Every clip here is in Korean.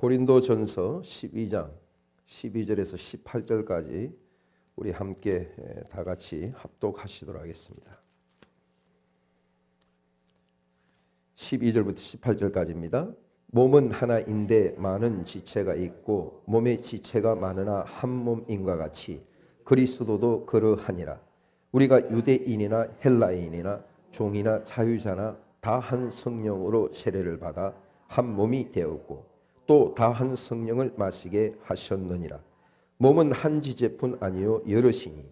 고린도전서 12장 12절에서 18절까지 우리 함께 다 같이 합독하시도록 하겠습니다. 12절부터 18절까지입니다. 몸은 하나인데 많은 지체가 있고 몸의 지체가 많으나 한 몸인과 같이 그리스도도 그러하니라. 우리가 유대인이나 헬라인이나 종이나 자유자나 다 한 성령으로 세례를 받아 한 몸이 되었고 또 다 한 성령을 마시게 하셨느니라. 몸은 한 지체뿐 아니요 여럿이니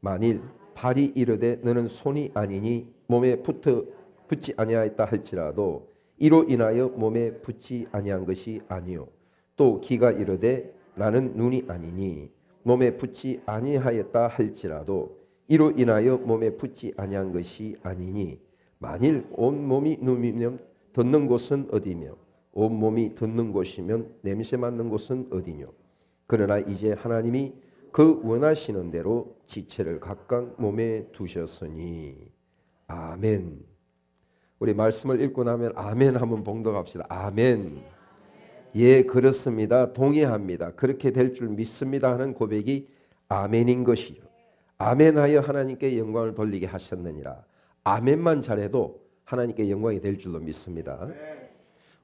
만일 발이 이르되 너는 손이 아니니 몸에 붙지 아니하였다 할지라도 이로 인하여 몸에 붙지 아니한 것이 아니요 또 귀가 이르되 나는 눈이 아니니 몸에 붙지 아니하였다 할지라도 이로 인하여 몸에 붙지 아니한 것이 아니니 만일 온 몸이 눈이면 듣는 곳은 어디며 온 몸이 듣는 곳이면 냄새 맡는 곳은 어디뇨. 그러나 이제 하나님이 그 원하시는 대로 지체를 각각 몸에 두셨으니. 아멘. 우리 말씀을 읽고 나면 아멘 한번 봉독합시다. 아멘. 예, 그렇습니다. 동의합니다. 그렇게 될 줄 믿습니다 하는 고백이 아멘인 것이죠. 아멘하여 하나님께 영광을 돌리게 하셨느니라. 아멘만 잘해도 하나님께 영광이 될 줄로 믿습니다.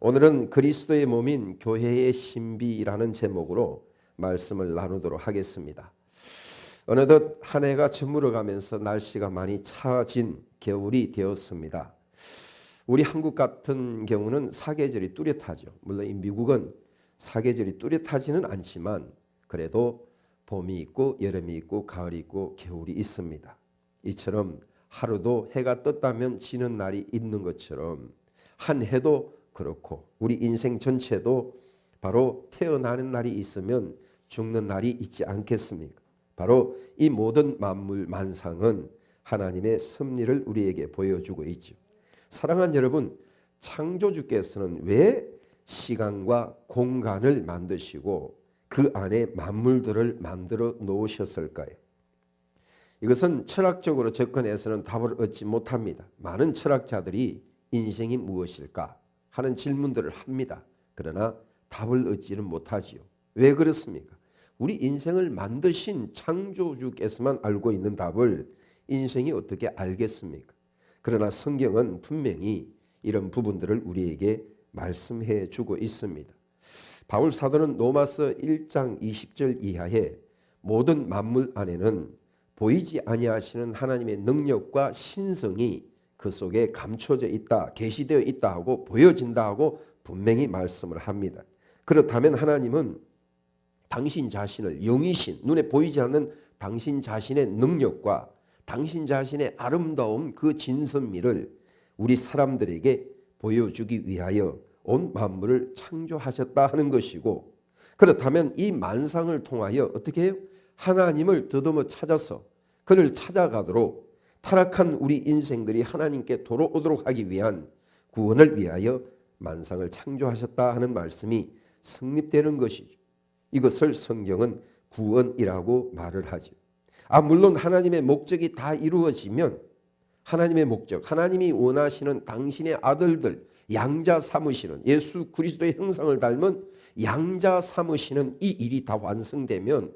오늘은 그리스도의 몸인 교회의 신비라는 제목으로 말씀을 나누도록 하겠습니다. 어느덧 한 해가 저물어가면서 날씨가 많이 차진 겨울이 되었습니다. 우리 한국 같은 경우는 사계절이 뚜렷하죠. 물론 이 미국은 사계절이 뚜렷하지는 않지만 그래도 봄이 있고 여름이 있고 가을이 있고 겨울이 있습니다. 이처럼 하루도 해가 떴다면 지는 날이 있는 것처럼 한 해도 그렇고 우리 인생 전체도 바로 태어나는 날이 있으면 죽는 날이 있지 않겠습니까? 바로 이 모든 만물 만상은 하나님의 섭리를 우리에게 보여주고 있죠. 사랑하는 여러분, 창조주께서는 왜 시간과 공간을 만드시고 그 안에 만물들을 만들어 놓으셨을까요? 이것은 철학적으로 접근해서는 답을 얻지 못합니다. 많은 철학자들이 인생이 무엇일까 하는 질문들을 합니다. 그러나 답을 얻지는 못하지요. 왜 그렇습니까? 우리 인생을 만드신 창조주께서만 알고 있는 답을 인생이 어떻게 알겠습니까? 그러나 성경은 분명히 이런 부분들을 우리에게 말씀해 주고 있습니다. 바울 사도는 로마서 1장 20절 이하에 모든 만물 안에는 보이지 아니하시는 하나님의 능력과 신성이 그 속에 감춰져 있다, 계시되어 있다 하고 보여진다 하고 분명히 말씀을 합니다. 그렇다면 하나님은 당신 자신을 영이신 눈에 보이지 않는 당신 자신의 능력과 당신 자신의 아름다운 그 진선미를 우리 사람들에게 보여주기 위하여 온 만물을 창조하셨다 하는 것이고, 그렇다면 이 만상을 통하여 어떻게 해요? 하나님을 더듬어 찾아서 그를 찾아가도록 타락한 우리 인생들이 하나님께 돌아오도록 하기 위한 구원을 위하여 만상을 창조하셨다 하는 말씀이 성립되는 것이죠. 이것을 성경은 구원이라고 말을 하죠. 물론 하나님의 목적이 다 이루어지면 하나님의 목적, 하나님이 원하시는 당신의 아들들, 양자 삼으시는 예수 그리스도의 형상을 닮은 양자 삼으시는 이 일이 다 완성되면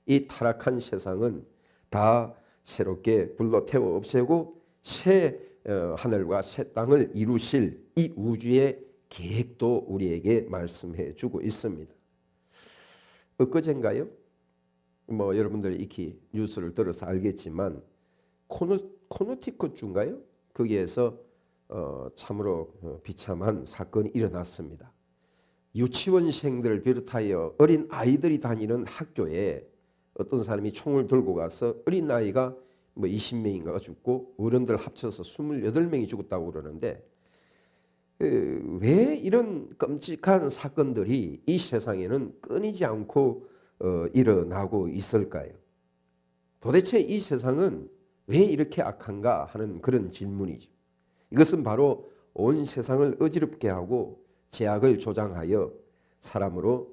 이 타락한 세상은 다 새롭게 불로 태워 없애고 새 하늘과 새 땅을 이루실 이 우주의 계획도 우리에게 말씀해 주고 있습니다. 엊그젠가요? 여러분들이 익히 뉴스를 들어서 알겠지만 코너티컷주인가요? 거기에서 참으로 비참한 사건이 일어났습니다. 유치원생들을 비롯하여 어린 아이들이 다니는 학교에 어떤 사람이 총을 들고 가서 어린 아이가 20명인가가 죽고 어른들 합쳐서 28명이 죽었다고 그러는데 왜 이런 끔찍한 사건들이 이 세상에는 끊이지 않고 일어나고 있을까요? 도대체 이 세상은 왜 이렇게 악한가 하는 그런 질문이죠. 이것은 바로 온 세상을 어지럽게 하고 제약을 조장하여 사람으로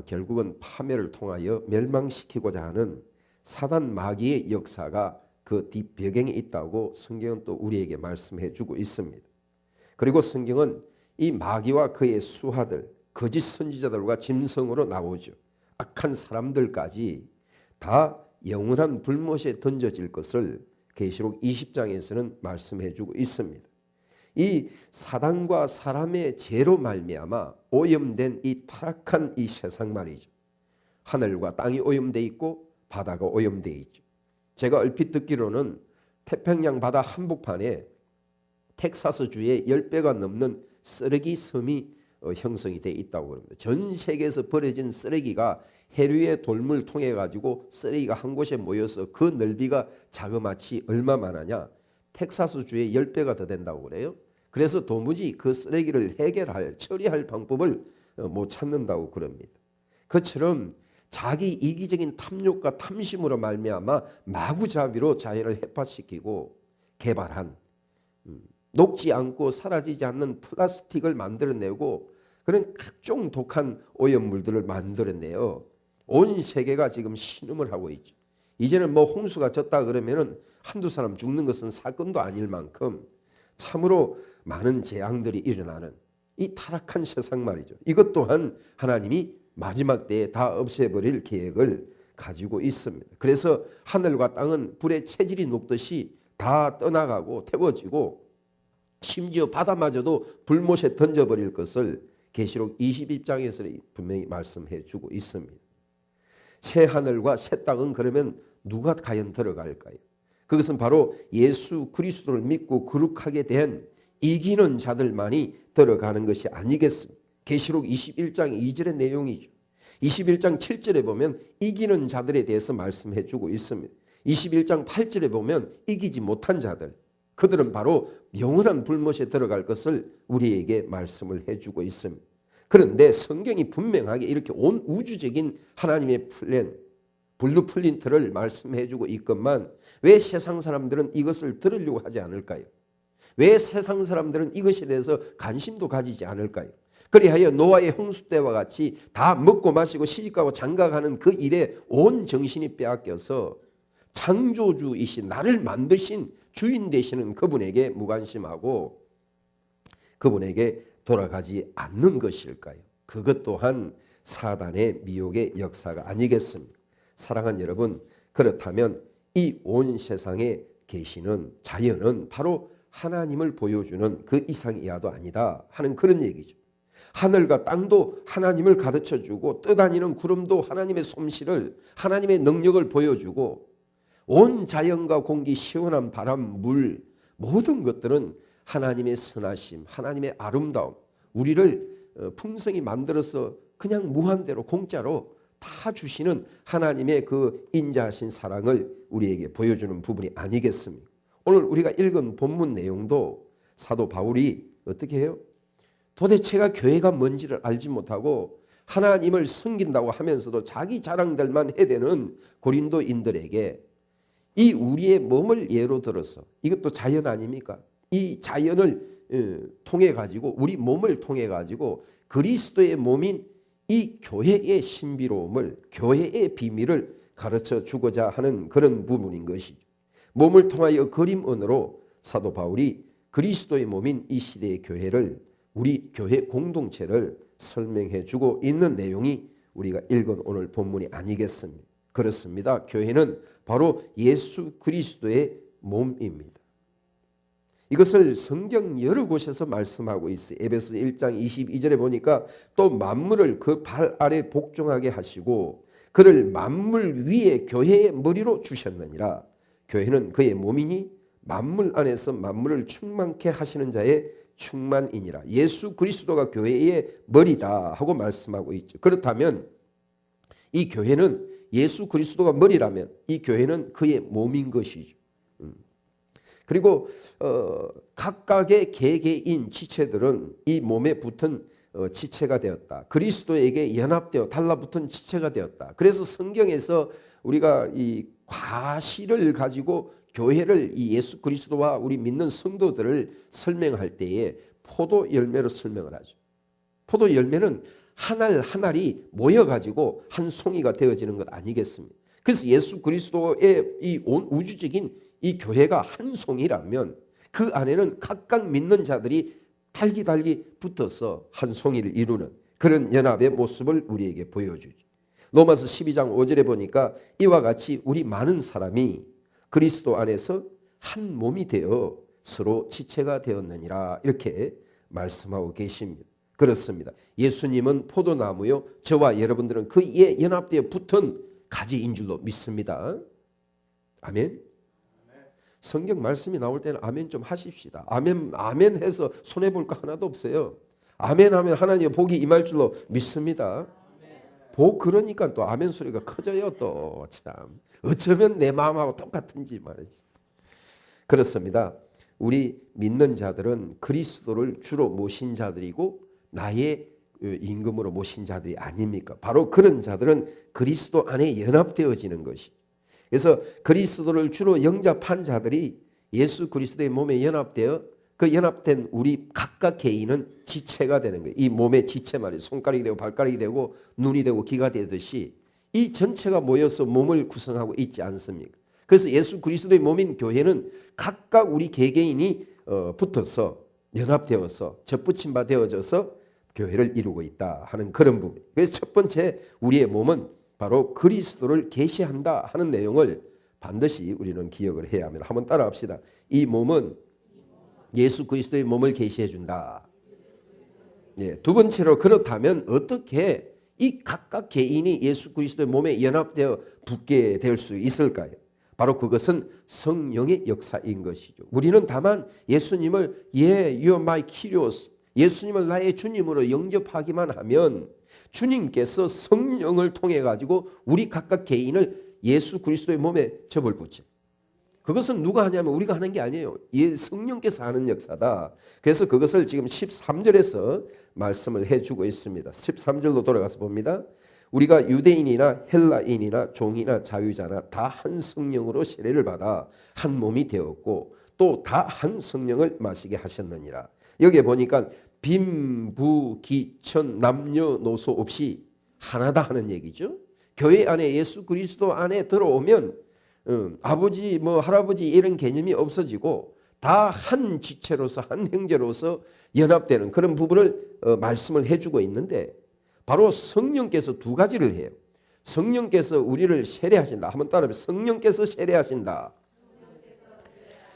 결국은 파멸을 통하여 멸망시키고자 하는 사단 마귀의 역사가 그 뒷배경에 있다고 성경은 또 우리에게 말씀해 주고 있습니다. 그리고 성경은 이 마귀와 그의 수하들, 거짓 선지자들과 짐승으로 나오죠. 악한 사람들까지 다 영원한 불못에 던져질 것을 계시록 20장에서는 말씀해주고 있습니다. 이 사단과 사람의 죄로 말미암아 오염된 이 타락한 이 세상 말이죠. 하늘과 땅이 오염돼 있고 바다가 오염돼 있죠. 제가 얼핏 듣기로는 태평양 바다 한복판에 텍사스주의 10배가 넘는 쓰레기 섬이 형성이 돼 있다고 합니다. 전 세계에서 버려진 쓰레기가 해류의 돌물 통해 가지고 쓰레기가 한 곳에 모여서 그 넓이가 자그마치 얼마만하냐? 텍사스주의 10배가 더 된다고 그래요. 그래서 도무지 그 쓰레기를 해결할, 처리할 방법을 못 찾는다고 그럽니다. 그처럼 자기 이기적인 탐욕과 탐심으로 말미암아 마구잡이로 자연을 해파시키고 개발한 녹지 않고 사라지지 않는 플라스틱을 만들어내고 그런 각종 독한 오염물들을 만들어내요. 온 세계가 지금 신음을 하고 있죠. 이제는 뭐 홍수가 졌다 그러면은 한두 사람 죽는 것은 사건도 아닐 만큼 참으로 많은 재앙들이 일어나는 이 타락한 세상 말이죠. 이것 또한 하나님이 마지막 때에 다 없애버릴 계획을 가지고 있습니다. 그래서 하늘과 땅은 불의 체질이 녹듯이 다 떠나가고 태워지고 심지어 바다마저도 불못에 던져버릴 것을 계시록 22장에서 분명히 말씀해 주고 있습니다. 새 하늘과 새 땅은 그러면 누가 과연 들어갈까요? 그것은 바로 예수 그리스도를 믿고 거룩하게 된 이기는 자들만이 들어가는 것이 아니겠습니까? 계시록 21장 2절의 내용이죠. 21장 7절에 보면 이기는 자들에 대해서 말씀해 주고 있습니다. 21장 8절에 보면 이기지 못한 자들, 그들은 바로 영원한 불못에 들어갈 것을 우리에게 말씀을 해주고 있습니다. 그런데 성경이 분명하게 이렇게 온 우주적인 하나님의 플랜, 블루프린트를 말씀해주고 있건만 왜 세상 사람들은 이것을 들으려고 하지 않을까요? 왜 세상 사람들은 이것에 대해서 관심도 가지지 않을까요? 그리하여 노아의 홍수 때와 같이 다 먹고 마시고 시집가고 장가가는 그 일에 온 정신이 빼앗겨서 창조주이신 나를 만드신 주인 되시는 그분에게 무관심하고 그분에게 돌아가지 않는 것일까요? 그것 또한 사단의 미혹의 역사가 아니겠습니까? 사랑하는 여러분, 그렇다면 이 온 세상에 계시는 자연은 바로 하나님을 보여주는 그 이상 이하도 아니다 하는 그런 얘기죠. 하늘과 땅도 하나님을 가르쳐주고 떠다니는 구름도 하나님의 솜씨를, 하나님의 능력을 보여주고 온 자연과 공기, 시원한 바람, 물, 모든 것들은 하나님의 선하심, 하나님의 아름다움, 우리를 풍성히 만들어서 그냥 무한대로 공짜로 다 주시는 하나님의 그 인자하신 사랑을 우리에게 보여주는 부분이 아니겠습니까? 오늘 우리가 읽은 본문 내용도 사도 바울이 어떻게 해요? 도대체가 교회가 뭔지를 알지 못하고 하나님을 섬긴다고 하면서도 자기 자랑들만 해대는 고린도인들에게 이 우리의 몸을 예로 들어서, 이것도 자연 아닙니까? 이 자연을 통해 가지고, 우리 몸을 통해 가지고 그리스도의 몸인 이 교회의 신비로움을, 교회의 비밀을 가르쳐 주고자 하는 그런 부분인 것이죠. 몸을 통하여 그림언으로 사도 바울이 그리스도의 몸인 이 시대의 교회를, 우리 교회 공동체를 설명해 주고 있는 내용이 우리가 읽은 오늘 본문이 아니겠습니까? 그렇습니다. 교회는 바로 예수 그리스도의 몸입니다. 이것을 성경 여러 곳에서 말씀하고 있어요. 에베소 1장 22절에 보니까 또 만물을 그 발 아래 복종하게 하시고 그를 만물 위에 교회의 머리로 주셨느니라. 교회는 그의 몸이니 만물 안에서 만물을 충만케 하시는 자의 충만이니라. 예수 그리스도가 교회의 머리다 하고 말씀하고 있죠. 그렇다면 이 교회는 예수 그리스도가 머리라면 이 교회는 그의 몸인 것이죠. 그리고 각각의 개개인 지체들은 이 몸에 붙은 지체가 되었다. 그리스도에게 연합되어 달라붙은 지체가 되었다. 그래서 성경에서 우리가 이 과실을 가지고 교회를, 이 예수 그리스도와 우리 믿는 성도들을 설명할 때에 포도 열매로 설명을 하죠. 포도 열매는 한 알 한 알이 모여가지고 한 송이가 되어지는 것 아니겠습니까? 그래서 예수 그리스도의 이 온 우주적인 이 교회가 한 송이라면 그 안에는 각각 믿는 자들이 달기달기 붙어서 한 송이를 이루는 그런 연합의 모습을 우리에게 보여주죠. 로마서 12장 5절에 보니까 이와 같이 우리 많은 사람이 그리스도 안에서 한 몸이 되어 서로 지체가 되었느니라 이렇게 말씀하고 계십니다. 그렇습니다. 예수님은 포도나무요, 저와 여러분들은 그 이에 연합되어 붙은 가지인 줄로 믿습니다. 아멘. 성경 말씀이 나올 때는 아멘 좀 하십시다. 아멘, 아멘 해서 손해볼 거 하나도 없어요. 아멘 하면 하나님의 복이 임할 줄로 믿습니다. 복 그러니까 또 아멘 소리가 커져요. 또 참 어쩌면 내 마음하고 똑같은지 말이지. 그렇습니다. 우리 믿는 자들은 그리스도를 주로 모신 자들이고 나의 임금으로 모신 자들이 아닙니까? 바로 그런 자들은 그리스도 안에 연합되어지는 것이. 그래서 그리스도를 주로 영접한 자들이 예수 그리스도의 몸에 연합되어 그 연합된 우리 각각 개인은 지체가 되는 거예요. 이 몸의 지체 말이에요. 손가락이 되고 발가락이 되고 눈이 되고 귀가 되듯이 이 전체가 모여서 몸을 구성하고 있지 않습니까? 그래서 예수 그리스도의 몸인 교회는 각각 우리 개개인이 붙어서 연합되어서 접붙임 바 되어져서 교회를 이루고 있다 하는 그런 부분. 그래서 첫 번째 우리의 몸은 바로 그리스도를 계시한다 하는 내용을 반드시 우리는 기억을 해야 합니다. 한번 따라합시다. 이 몸은 예수 그리스도의 몸을 계시해 준다. 예, 두 번째로 그렇다면 어떻게 이 각각 개인이 예수 그리스도의 몸에 연합되어 붙게 될 수 있을까요? 바로 그것은 성령의 역사인 것이죠. 우리는 다만 예수님을 you're my Kyrios, 예수님을 나의 주님으로 영접하기만 하면 주님께서 성령을 통해 가지고 우리 각각 개인을 예수 그리스도의 몸에 접을 붙여. 그것은 누가 하냐면 우리가 하는 게 아니에요. 성령께서 하는 역사다. 그래서 그것을 지금 13절에서 말씀을 해주고 있습니다. 13절로 돌아가서 봅니다. 우리가 유대인이나 헬라인이나 종이나 자유자나 다 한 성령으로 세례를 받아 한 몸이 되었고 또 다 한 성령을 마시게 하셨느니라. 여기에 보니까 빈부 기천 남녀노소 없이 하나다 하는 얘기죠. 교회 안에 예수 그리스도 안에 들어오면 아버지 뭐 할아버지 이런 개념이 없어지고 다 한 지체로서 한 형제로서 연합되는 그런 부분을 말씀을 해주고 있는데 바로 성령께서 두 가지를 해요. 성령께서 우리를 세례하신다. 한번 따라해보세요. 성령께서 세례하신다.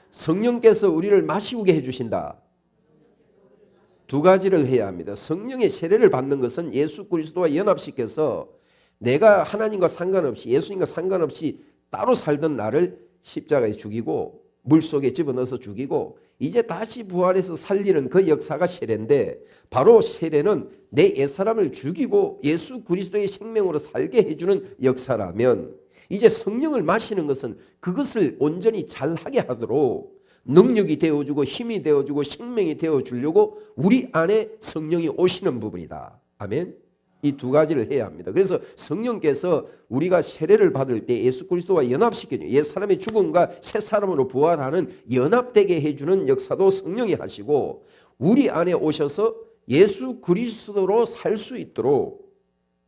성령께서 우리를 마시우게 해주신다. 두 가지를 해야 합니다. 성령의 세례를 받는 것은 예수 그리스도와 연합시켜서 내가 하나님과 상관없이 예수님과 상관없이 따로 살던 나를 십자가에 죽이고 물속에 집어넣어서 죽이고 이제 다시 부활해서 살리는 그 역사가 세례인데 바로 세례는 내 옛사람을 죽이고 예수 그리스도의 생명으로 살게 해주는 역사라면 이제 성령을 마시는 것은 그것을 온전히 잘하게 하도록 능력이 되어주고 힘이 되어주고 생명이 되어주려고 우리 안에 성령이 오시는 부분이다. 아멘. 이 두 가지를 해야 합니다. 그래서 성령께서 우리가 세례를 받을 때 예수 그리스도와 연합시켜줘요. 옛사람의 죽음과 새사람으로 부활하는 연합되게 해주는 역사도 성령이 하시고 우리 안에 오셔서 예수 그리스도로 살 수 있도록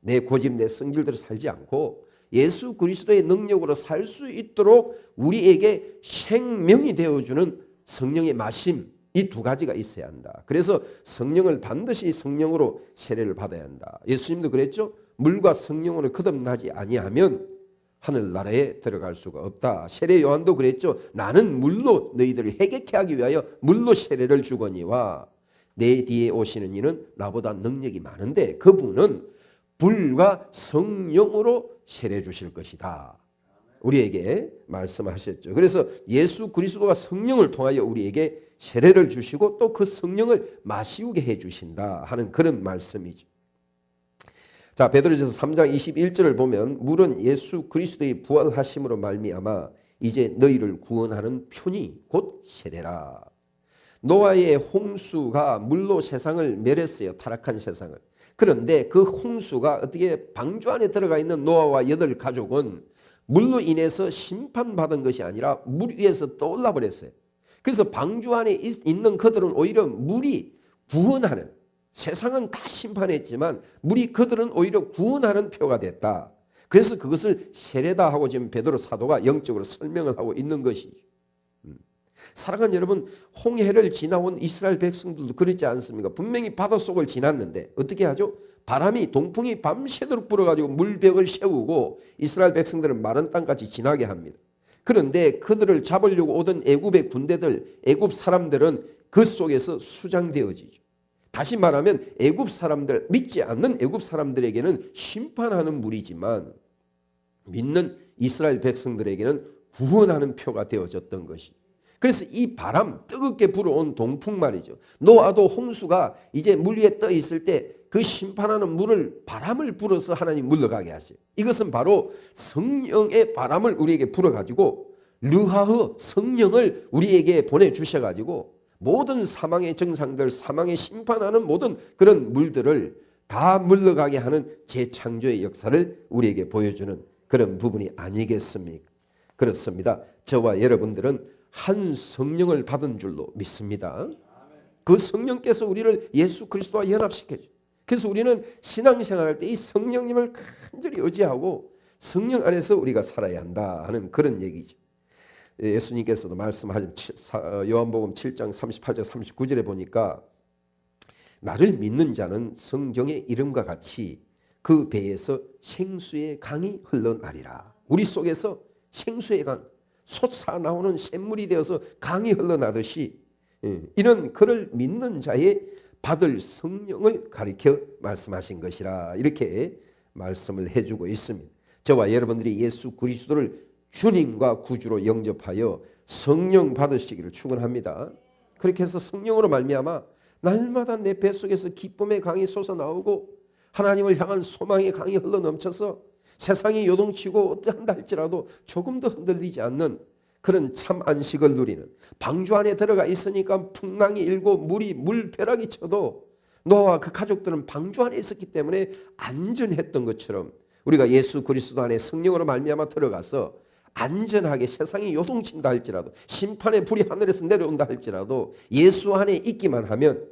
내 고집 내 성질대로 살지 않고 예수 그리스도의 능력으로 살 수 있도록 우리에게 생명이 되어주는 성령의 마심 이 두 가지가 있어야 한다. 그래서 성령을 반드시 성령으로 세례를 받아야 한다. 예수님도 그랬죠. 물과 성령으로 거듭나지 아니하면 하늘나라에 들어갈 수가 없다. 세례 요한도 그랬죠. 나는 물로 너희들을 회개케 하기 위하여 물로 세례를 주거니와 내 뒤에 오시는 이는 나보다 능력이 많은데 그분은 불과 성령으로 세례 주실 것이다. 우리에게 말씀하셨죠. 그래서 예수 그리스도가 성령을 통하여 우리에게 세례를 주시고 또 그 성령을 마시우게 해주신다 하는 그런 말씀이죠. 자, 베드로전서 3장 21절을 보면 물은 예수 그리스도의 부활하심으로 말미암아 이제 너희를 구원하는 표니 곧 세례라. 노아의 홍수가 물로 세상을 멸했어요. 타락한 세상을. 그런데 그 홍수가 어떻게 방주 안에 들어가 있는 노아와 8가족은 물로 인해서 심판받은 것이 아니라 물 위에서 떠올라 버렸어요. 그래서 방주 안에 있는 그들은 오히려 물이 구원하는, 세상은 다 심판했지만 물이 그들은 오히려 구원하는 표가 됐다. 그래서 그것을 세례다 하고 지금 베드로 사도가 영적으로 설명을 하고 있는 것이죠. 사랑하는 여러분, 홍해를 지나온 이스라엘 백성들도 그렇지 않습니까? 분명히 바닷속을 지났는데 어떻게 하죠? 바람이 동풍이 밤새도록 불어가지고 물벽을 세우고 이스라엘 백성들은 마른 땅까지 지나게 합니다. 그런데 그들을 잡으려고 오던 애굽의 군대들, 애굽 사람들은 그 속에서 수장되어지죠. 다시 말하면 애굽 사람들, 믿지 않는 애굽 사람들에게는 심판하는 물이지만 믿는 이스라엘 백성들에게는 구원하는 표가 되어졌던 것이. 그래서 이 바람, 뜨겁게 불어온 동풍 말이죠. 노아도 홍수가 이제 물 위에 떠 있을 때 그 심판하는 물을, 바람을 불어서 하나님 물러가게 하세요. 이것은 바로 성령의 바람을 우리에게 불어가지고 르하흐 성령을 우리에게 보내주셔가지고 모든 사망의 정상들, 사망의 심판하는 모든 그런 물들을 다 물러가게 하는 재창조의 역사를 우리에게 보여주는 그런 부분이 아니겠습니까? 그렇습니다. 저와 여러분들은 한 성령을 받은 줄로 믿습니다. 그 성령께서 우리를 예수 그리스도와 연합시켜줘. 그래서 우리는 신앙생활할 때 이 성령님을 간절히 의지하고 성령 안에서 우리가 살아야 한다 하는 그런 얘기죠. 예수님께서도 말씀하신 요한복음 7장 38절 39절에 보니까 나를 믿는 자는 성경의 이름과 같이 그 배에서 생수의 강이 흘러나리라. 우리 속에서 생수의 강, 솟아 나오는 샘물이 되어서 강이 흘러나듯이 이런 그를 믿는 자의 받을 성령을 가리켜 말씀하신 것이라 이렇게 말씀을 해주고 있습니다. 저와 여러분들이 예수 그리스도를 주님과 구주로 영접하여 성령 받으시기를 축원합니다. 그렇게 해서 성령으로 말미암아 날마다 내 뱃속에서 기쁨의 강이 솟아나오고 하나님을 향한 소망의 강이 흘러넘쳐서 세상이 요동치고 어떠한다 할지라도 조금 더 흔들리지 않는 그런 참 안식을 누리는, 방주 안에 들어가 있으니까 풍랑이 일고 물벼락이 쳐도 노아와 그 가족들은 방주 안에 있었기 때문에 안전했던 것처럼 우리가 예수 그리스도 안에 성령으로 말미암아 들어가서 안전하게 세상이 요동친다 할지라도 심판의 불이 하늘에서 내려온다 할지라도 예수 안에 있기만 하면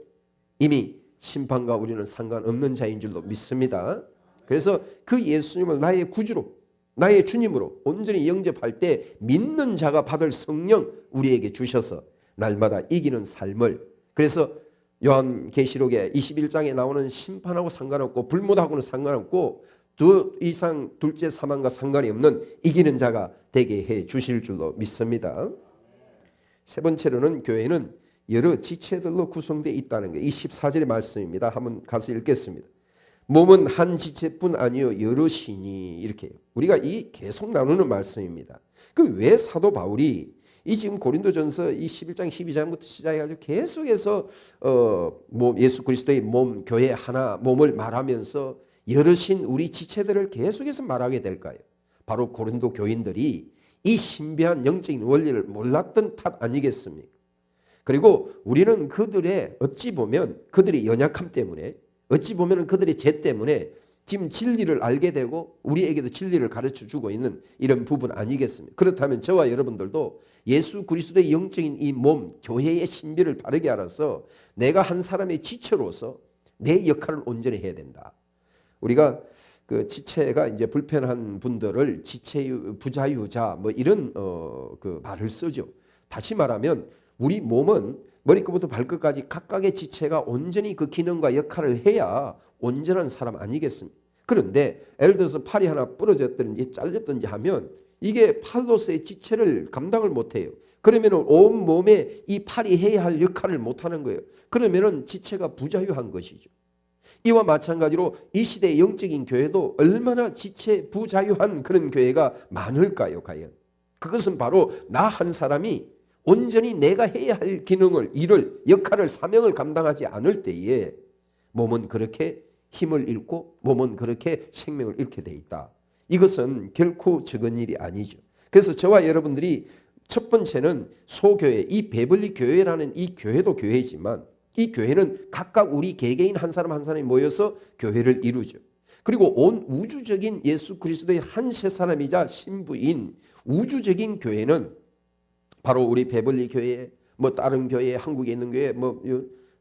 이미 심판과 우리는 상관없는 자인 줄로 믿습니다. 그래서 그 예수님을 나의 구주로, 나의 주님으로 온전히 영접할 때 믿는 자가 받을 성령 우리에게 주셔서 날마다 이기는 삶을, 그래서 요한계시록의 21장에 나오는 심판하고 상관없고 불못하고는 상관없고 더 이상 둘째 사망과 상관이 없는 이기는 자가 되게 해 주실 줄로 믿습니다. 세 번째로는 교회는 여러 지체들로 구성되어 있다는 게 24절의 말씀입니다. 한번 가서 읽겠습니다. 몸은 한 지체뿐 아니요 여럿이니, 이렇게 우리가 이 계속 나누는 말씀입니다. 그 왜 사도 바울이 이 지금 고린도전서 이 11장 12장부터 시작해가지고 계속해서 예수 그리스도의 몸 교회 하나 몸을 말하면서 여럿인 우리 지체들을 계속해서 말하게 될까요? 바로 고린도 교인들이 이 신비한 영적인 원리를 몰랐던 탓 아니겠습니까? 그리고 우리는 그들의 어찌 보면 그들의 연약함 때문에, 어찌 보면 그들의 죄 때문에 지금 진리를 알게 되고 우리에게도 진리를 가르쳐주고 있는 이런 부분 아니겠습니까? 그렇다면 저와 여러분들도 예수 그리스도의 영적인 이 몸, 교회의 신비를 바르게 알아서 내가 한 사람의 지체로서 내 역할을 온전히 해야 된다. 우리가 그 지체가 이제 불편한 분들을 지체유, 부자유자 뭐 이런 그 말을 쓰죠. 다시 말하면 우리 몸은 머리끝부터 발끝까지 각각의 지체가 온전히 그 기능과 역할을 해야 온전한 사람 아니겠습니까? 그런데 예를 들어서 팔이 하나 부러졌든지 잘렸든지 하면 이게 팔로서의 지체를 감당을 못해요. 그러면 온 몸에 이 팔이 해야 할 역할을 못하는 거예요. 그러면 지체가 부자유한 것이죠. 이와 마찬가지로 이 시대의 영적인 교회도 얼마나 지체 부자유한 그런 교회가 많을까요? 과연 그것은 바로 나 한 사람이 온전히 내가 해야 할 기능을, 일을, 역할을, 사명을 감당하지 않을 때에 몸은 그렇게 힘을 잃고 몸은 그렇게 생명을 잃게 돼 있다. 이것은 결코 적은 일이 아니죠. 그래서 저와 여러분들이 첫 번째는 소교회, 이 베벌리 교회라는 이 교회도 교회지만 이 교회는 각각 우리 개개인 한 사람 한 사람이 모여서 교회를 이루죠. 그리고 온 우주적인 예수 그리스도의 한 세 사람이자 신부인 우주적인 교회는 바로 우리 베벌리 교회, 뭐 다른 교회, 한국에 있는 교회, 뭐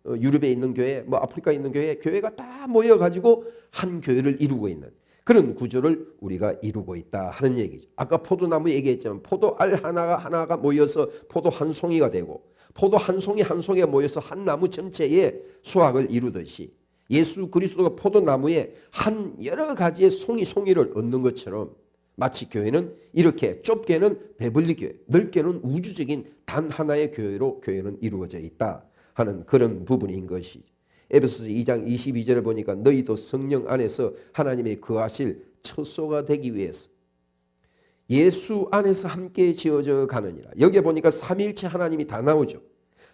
유럽에 있는 교회, 뭐 아프리카에 있는 교회, 교회가 다 모여가지고 한 교회를 이루고 있는 그런 구조를 우리가 이루고 있다 하는 얘기죠. 아까 포도나무 얘기했지만 포도알 하나가 모여서 포도 한 송이가 되고 포도 한 송이 한 송이가 모여서 한 나무 전체에 수확을 이루듯이 예수 그리스도가 포도나무에 한 여러 가지의 송이를 얻는 것처럼 마치 교회는 이렇게 좁게는 베벌리 교회, 넓게는 우주적인 단 하나의 교회로 교회는 이루어져 있다 하는 그런 부분인 것이죠. 에베소서 2장 22절을 보니까 너희도 성령 안에서 하나님의 거하실 처소가 되기 위해서 예수 안에서 함께 지어져 가느니라. 여기에 보니까 삼위일체 하나님이 다 나오죠.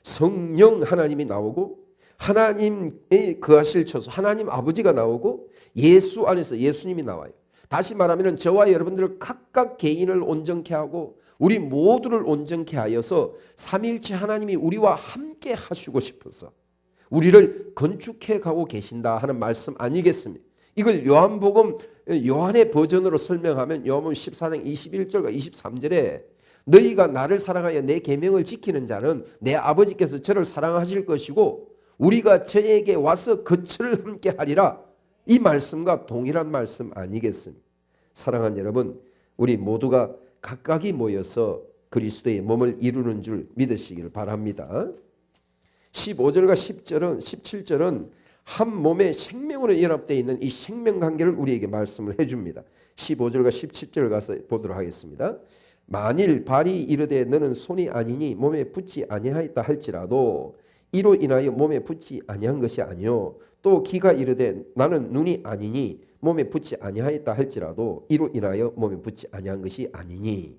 성령 하나님이 나오고 하나님의 거하실 처소 하나님 아버지가 나오고 예수 안에서 예수님이 나와요. 다시 말하면 저와 여러분들 각각 개인을 온전케 하고 우리 모두를 온전케 하여서 삼위일체 하나님이 우리와 함께 하시고 싶어서 우리를 건축해 가고 계신다 하는 말씀 아니겠습니까? 이걸 요한복음 요한의 버전으로 설명하면 요한복음 14장 21절과 23절에 너희가 나를 사랑하여 내 계명을 지키는 자는 내 아버지께서 저를 사랑하실 것이고 우리가 저에게 와서 거처를 함께 하리라. 이 말씀과 동일한 말씀 아니겠습니까? 사랑하는 여러분, 우리 모두가 각각이 모여서 그리스도의 몸을 이루는 줄 믿으시길 바랍니다. 15절과 17절은 한 몸의 생명으로 연합되어 있는 이 생명관계를 우리에게 말씀을 해줍니다. 15절과 17절을 가서 보도록 하겠습니다. 만일 발이 이르되 너는 손이 아니니 몸에 붙지 아니하였다 할지라도 이로 인하여 몸에 붙지 아니한 것이 아니요 또 귀가 이르되 나는 눈이 아니니 몸에 붙지 아니하였다 할지라도 이로 인하여 몸에 붙지 아니한 것이 아니니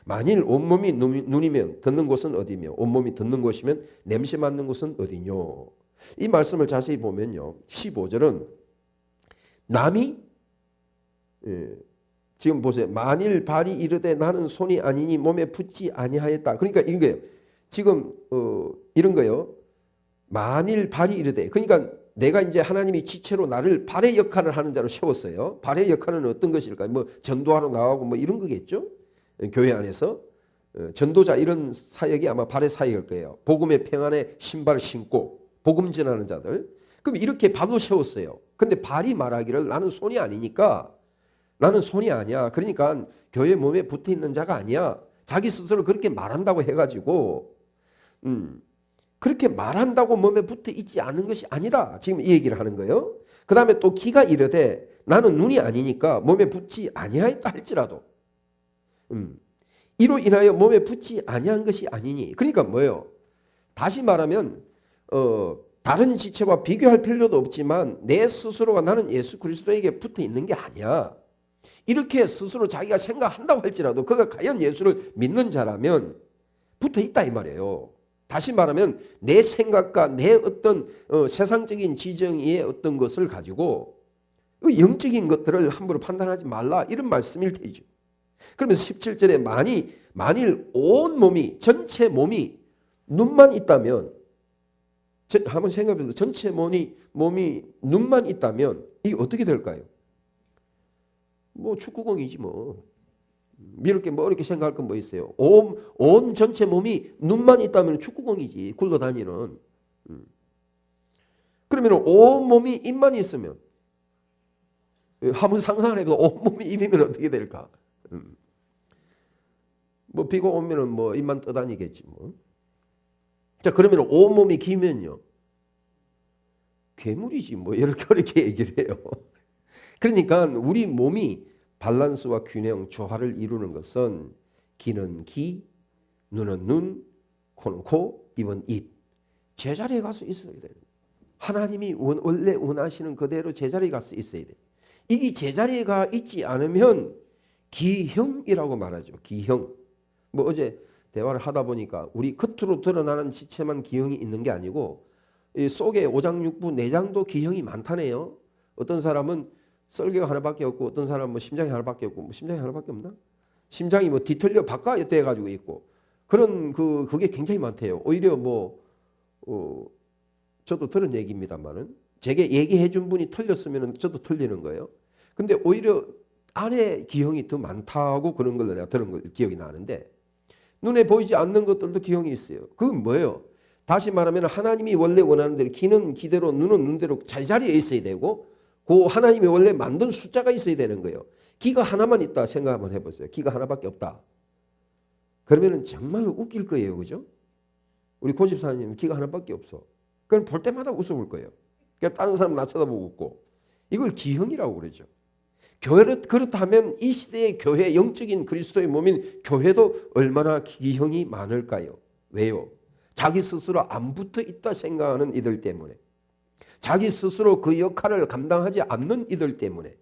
만일 온몸이 눈이면 듣는 곳은 어디며 온몸이 듣는 곳이면 냄새 맡는 곳은 어디뇨. 이 말씀을 자세히 보면요 15절은 남이 지금 보세요. 만일 발이 이르되 나는 손이 아니니 몸에 붙지 아니하였다. 그러니까 이런 거예요. 지금 이런 거예요. 만일 발이 이르되 그러니까 내가 이제 하나님이 지체로 나를 발의 역할을 하는 자로 세웠어요. 발의 역할은 어떤 것일까요? 뭐 전도하러 나가고 뭐 이런 거겠죠. 교회 안에서 전도자 이런 사역이 아마 발의 사역일 거예요. 복음의 평안의 신발을 신고 복음 전하는 자들. 그럼 이렇게 발로 세웠어요. 근데 발이 말하기를 나는 손이 아니니까 나는 손이 아니야. 그러니까 교회 몸에 붙어 있는 자가 아니야. 자기 스스로 그렇게 말한다고 해가지고 그렇게 말한다고 몸에 붙어 있지 않은 것이 아니다. 지금 이 얘기를 하는 거예요. 그 다음에 또 귀가 이르되 나는 눈이 아니니까 몸에 붙지 아니하였다 할지라도 이로 인하여 몸에 붙지 아니한 것이 아니니. 그러니까 뭐예요? 다시 말하면 다른 지체와 비교할 필요도 없지만 내 스스로가 나는 예수 그리스도에게 붙어 있는 게 아니야. 이렇게 스스로 자기가 생각한다고 할지라도 그가 과연 예수를 믿는 자라면 붙어 있다 이 말이에요. 다시 말하면 내 생각과 내 어떤 세상적인 지정의 어떤 것을 가지고 영적인 것들을 함부로 판단하지 말라 이런 말씀일 테죠. 그러면서 17절에 만일 온 몸이 전체 몸이 눈만 있다면 한번 생각해보세요. 전체 몸이 눈만 있다면 이게 어떻게 될까요? 뭐 축구공이지 뭐. 이렇게 뭐 이렇게 생각할 건 뭐 있어요? 온 전체 몸이 눈만 있다면 축구공이지 굴러다니는. 그러면 온 몸이 입만 있으면 한번 상상을 해도 온 몸이 입이면 어떻게 될까? 뭐 비가 오면은 뭐 입만 떠다니겠지 뭐. 자 그러면 온 몸이 기면요 괴물이지 뭐 이렇게 얘기를 해요. 그러니까 우리 몸이 밸런스와 균형, 조화를 이루는 것은 귀는 귀, 눈은 눈, 코는 코, 입은 입. 제자리에 가서 있어야 돼요. 하나님이 원래 원하시는 그대로 제자리에 가서 있어야 돼요. 이게 제자리에 가 있지 않으면 기형이라고 말하죠. 기형. 뭐 어제 대화를 하다 보니까 우리 겉으로 드러나는 지체만 기형이 있는 게 아니고 이 속에 오장육부 내장도 기형이 많다네요. 어떤 사람은 썰개가 하나밖에 없고 어떤 사람은 뭐 심장이 하나밖에 없고 뭐 심장이 하나밖에 없나? 심장이 뭐 뒤틀려 바깥에 돼 가지고 있고 그런 그게 굉장히 많대요. 오히려 뭐 저도 들은 얘기입니다만은 제게 얘기해 준 분이 틀렸으면 저도 틀리는 거예요. 근데 오히려 안에 기형이 더 많다고 그런 걸 내가 들은 걸 기억이 나는데 눈에 보이지 않는 것들도 기형이 있어요. 그건 뭐예요? 다시 말하면 하나님이 원래 원하는 대로 귀는 귀대로 눈은 눈대로 제자리에 있어야 되고 그 하나님이 원래 만든 숫자가 있어야 되는 거예요. 귀가 하나만 있다 생각 한번 해보세요. 귀가 하나밖에 없다. 그러면 정말 웃길 거예요. 그죠? 우리 고집사님 귀가 하나밖에 없어. 그럼 볼 때마다 웃어볼 거예요. 그러니까 다른 사람 나 쳐다보고 웃고. 이걸 기형이라고 그러죠. 교회를 그렇다면 이 시대의 교회, 영적인 그리스도의 몸인 교회도 얼마나 기형이 많을까요? 왜요? 자기 스스로 안 붙어 있다 생각하는 이들 때문에, 자기 스스로 그 역할을 감당하지 않는 이들 때문에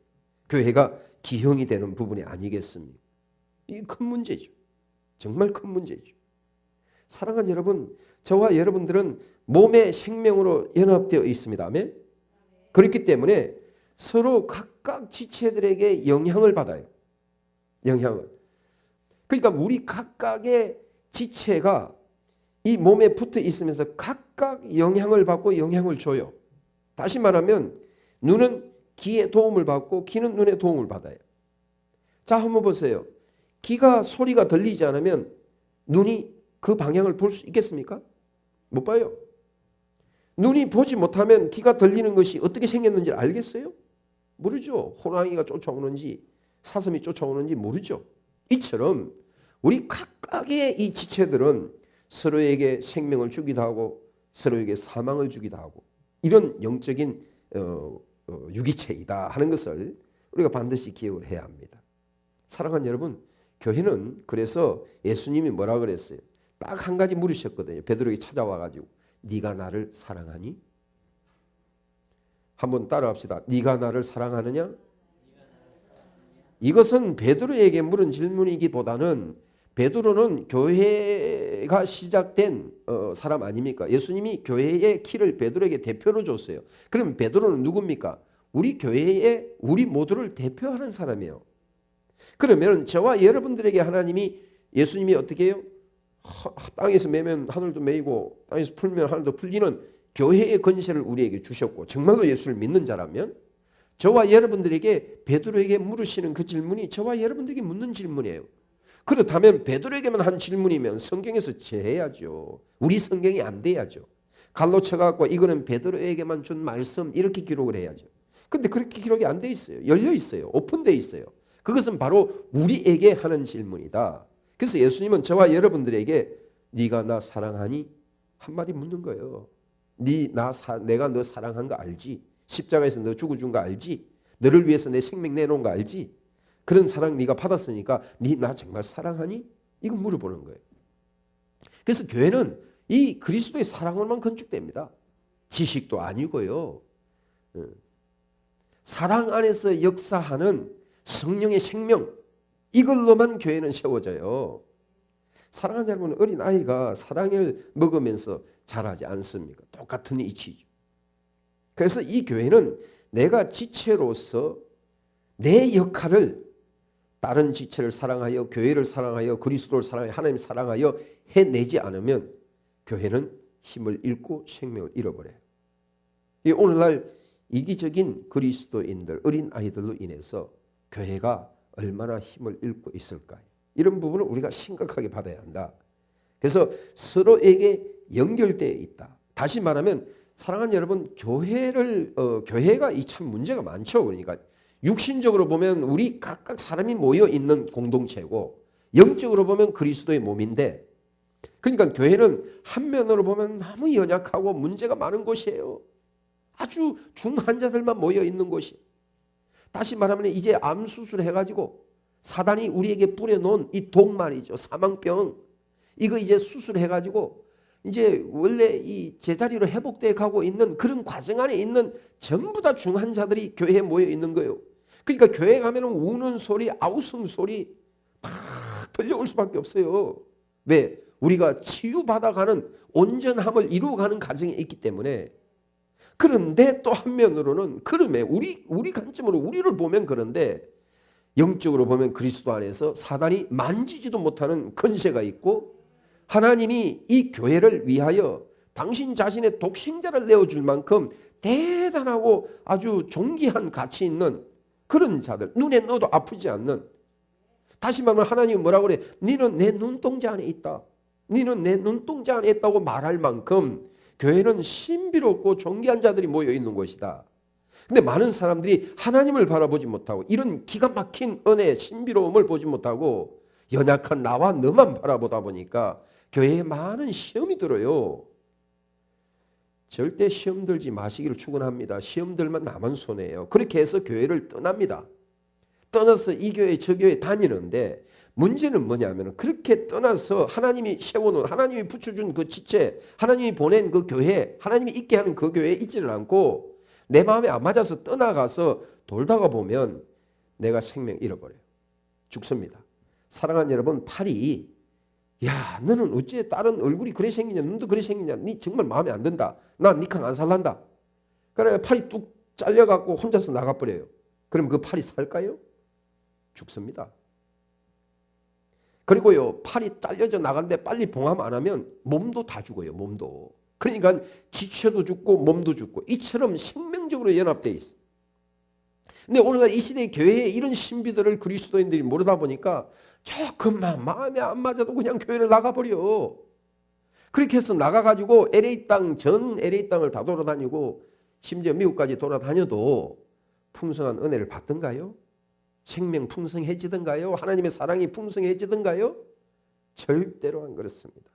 교회가 기형이 되는 부분이 아니겠습니까? 이게 큰 문제죠. 정말 큰 문제죠. 사랑하는 여러분, 저와 여러분들은 몸의 생명으로 연합되어 있습니다. 아멘? 그렇기 때문에 서로 각각 지체들에게 영향을 받아요. 영향을. 그러니까 우리 각각의 지체가 이 몸에 붙어 있으면서 각각 영향을 받고 영향을 줘요. 다시 말하면 눈은 귀의 도움을 받고 귀는 눈의 도움을 받아요. 자, 한번 보세요. 귀가 소리가 들리지 않으면 눈이 그 방향을 볼 수 있겠습니까? 못 봐요. 눈이 보지 못하면 귀가 들리는 것이 어떻게 생겼는지 알겠어요? 모르죠. 호랑이가 쫓아오는지 사슴이 쫓아오는지 모르죠. 이처럼 우리 각각의 이 지체들은 서로에게 생명을 주기도 하고 서로에게 사망을 주기도 하고 이런 영적인 유기체이다 하는 것을 우리가 반드시 기억을 해야 합니다. 사랑하는 여러분, 교회는 그래서 예수님이 뭐라 그랬어요? 딱 한 가지 물으셨거든요. 베드로에게 찾아와가지고 네가 나를 사랑하니? 한번 따라합시다. 네가 나를 사랑하느냐? 이것은 베드로에게 물은 질문이기보다는 베드로는 교회가 시작된 사람 아닙니까? 예수님이 교회의 키를 베드로에게 대표로 줬어요. 그럼 베드로는 누굽니까? 우리 교회의 우리 모두를 대표하는 사람이에요. 그러면 저와 여러분들에게 하나님이 예수님이 어떻게 해요? 땅에서 매면 하늘도 매이고 땅에서 풀면 하늘도 풀리는 교회의 권세를 우리에게 주셨고 정말로 예수를 믿는 자라면 저와 여러분들에게 베드로에게 물으시는 그 질문이 저와 여러분들에게 묻는 질문이에요. 그렇다면 베드로에게만 한 질문이면 성경에서 제해야죠. 우리 성경이 안 돼야죠. 갈로 쳐갖고 이거는 베드로에게만 준 말씀 이렇게 기록을 해야죠. 근데 그렇게 기록이 안 돼 있어요. 열려 있어요. 오픈돼 있어요. 그것은 바로 우리에게 하는 질문이다. 그래서 예수님은 저와 여러분들에게 네가 나 사랑하니? 한마디 묻는 거예요. 내가 너 사랑한 거 알지? 십자가에서 너 죽어준 거 알지? 너를 위해서 내 생명 내놓은 거 알지? 그런 사랑 네가 받았으니까 네 나 정말 사랑하니? 이거 물어보는 거예요. 그래서 교회는 이 그리스도의 사랑으로만 건축됩니다. 지식도 아니고요. 사랑 안에서 역사하는 성령의 생명, 이걸로만 교회는 세워져요. 사랑하는 여러분, 어린아이가 사랑을 먹으면서 자라지 않습니까? 똑같은 이치죠. 그래서 이 교회는 내가 지체로서 내 역할을 다른 지체를 사랑하여 교회를 사랑하여 그리스도를 사랑하여 하나님을 사랑하여 해내지 않으면 교회는 힘을 잃고 생명을 잃어버려요. 오늘날 이기적인 그리스도인들, 어린아이들로 인해서 교회가 얼마나 힘을 잃고 있을까요? 이런 부분을 우리가 심각하게 받아야 한다. 그래서 서로에게 연결되어 있다. 다시 말하면 사랑하는 여러분, 교회가 이 참 문제가 많죠. 그러니까 육신적으로 보면 우리 각각 사람이 모여 있는 공동체고 영적으로 보면 그리스도의 몸인데, 그러니까 교회는 한면으로 보면 너무 연약하고 문제가 많은 곳이에요. 아주 중환자들만 모여 있는 곳이. 다시 말하면 이제 암 수술해가지고 사단이 우리에게 뿌려놓은 이 독 말이죠. 사망병. 이거 이제 수술해가지고 이제 원래 이 제자리로 회복돼 가고 있는 그런 과정 안에 있는 전부 다 중환자들이 교회에 모여 있는 거예요. 그러니까 교회 가면 우는 소리, 아우성 소리 막 들려올 수밖에 없어요. 왜? 우리가 치유받아가는 온전함을 이루어가는 과정에 있기 때문에. 그런데 또 한면으로는 그럼에 우리 관점으로 우리를 보면 그런데 영적으로 보면 그리스도 안에서 사단이 만지지도 못하는 권세가 있고 하나님이 이 교회를 위하여 당신 자신의 독생자를 내어줄 만큼 대단하고 아주 존귀한 가치 있는 그런 자들, 눈에 넣어도 아프지 않는, 다시 말하면 하나님은 뭐라고 그래? 너는 내 눈동자 안에 있다. 너는 내 눈동자 안에 있다고 말할 만큼 교회는 신비롭고 존귀한 자들이 모여 있는 곳이다. 근데 많은 사람들이 하나님을 바라보지 못하고 이런 기가 막힌 은혜, 신비로움을 보지 못하고 연약한 나와 너만 바라보다 보니까 교회에 많은 시험이 들어요. 절대 시험 들지 마시기를 축원합니다. 시험 들면 나만 손해예요. 그렇게 해서 교회를 떠납니다. 떠나서 이 교회 저 교회 다니는데 문제는 뭐냐면 그렇게 떠나서 하나님이 세워놓은 하나님이 붙여준 그 지체 하나님이 보낸 그 교회 하나님이 있게 하는 그 교회에 있지를 않고 내 마음에 안 맞아서 떠나가서 돌다가 보면 내가 생명 잃어버려요. 죽습니다. 사랑하는 여러분, 팔이 야 너는 어째 다른 얼굴이 그래 생기냐 눈도 그래 생기냐 니 정말 마음에 안 든다. 난 니랑 안 살란다. 그래 팔이 뚝 잘려갖고 혼자서 나가버려요. 그럼 그 팔이 살까요? 죽습니다. 그리고요 팔이 잘려져 나가는데 빨리 봉합 안 하면 몸도 다 죽어요. 몸도. 그러니까 지체도 죽고 몸도 죽고 이처럼 생명적으로 연합되어 있어. 근데 오늘날 이 시대의 교회에 이런 신비들을 그리스도인들이 모르다 보니까 조금만 마음에 안 맞아도 그냥 교회를 나가버려. 그렇게 해서 나가가지고 LA 땅 전 LA 땅을 다 돌아다니고 심지어 미국까지 돌아다녀도 풍성한 은혜를 받던가요? 생명 풍성해지던가요? 하나님의 사랑이 풍성해지던가요? 절대로 안 그렇습니다.